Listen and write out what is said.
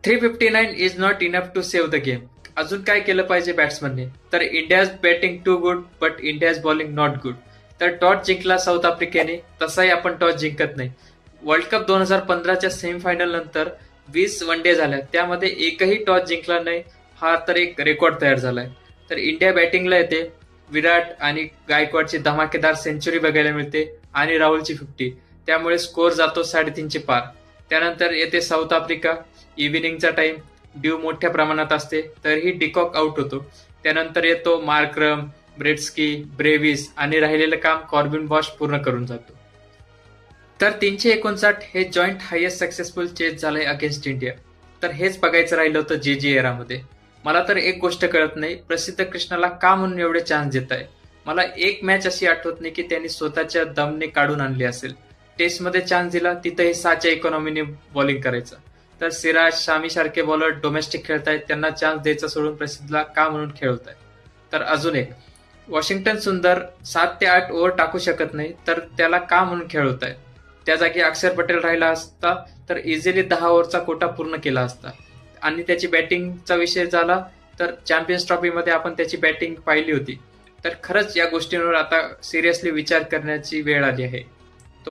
359 is not enough to save the game. अजून काय केलं पाहिजे बॅट्समनने? तर India's batting too good but India's bowling not good. तर टॉस जिंकला साऊथ आफ्रिकेने, तसाही आपण टॉस जिंकत नाही. वर्ल्ड कप 2015च्या सेमीफायनल नंतर 20 वनडे झाल्या, त्यामध्ये एकही टॉस जिंकला नाही. हा तर एक रेकॉर्ड तयार झालाय. तर इंडिया बॅटिंगला येते, विराट आणि गायकवाडची धमाकेदार सेंचुरी बघायला मिळते आणि राहुलची 50, त्यामुळे स्कोअर जातो 3.5चे पार. त्यानंतर येते साऊथ आफ्रिका. इव्हिनिंगचा टाइम, ड्यू मोठ्या प्रमाणात असते, तरीही डिकॉक आउट होतो. त्यानंतर येतो मार्क्रम, ब्रेट्स्की, ब्रेव्हिस आणि राहिलेलं काम कॉर्बिन बॉश पूर्ण करून जातो. तर 359 हे जॉईंट हायेस्ट सक्सेसफुल चेस झालंय अगेन्स्ट इंडिया. तर हेच बघायचं राहिलं होतं जे एरामध्ये. मला तर एक गोष्ट कळत नाही, प्रसिद्ध कृष्णाला का म्हणून एवढे चान्स देत आहे. मला एक मॅच अशी आठवत नाही की त्यांनी स्वतःच्या दमने काढून आणली असेल. टेस्टमध्ये चान्स दिला, तिथंही 6च्या इकॉनॉमीने बॉलिंग करायचं. तर सिराज, शामी सारखे बॉलर डोमेस्टिक खेळतायत, त्यांना चान्स द्यायचा सोडून प्रसिद्धला का म्हणून खेळवतायत. तर अजून एक, वॉशिंग्टन सुंदर 7 ते 8 ओव्हर टाकू शकत नाही, तर त्याला का म्हणून खेळवतायत. त्या जागी अक्षर पटेल राहिला असता तर इझिली 10 ओव्हरचा कोटा पूर्ण केला असता. आणि त्याची बॅटिंगचा विषय झाला तर चॅम्पियन्स ट्रॉफीमध्ये आपण त्याची बॅटिंग पाहिली होती. तर खरंच या गोष्टींवर आता सिरियसली विचार करण्याची वेळ आली आहे.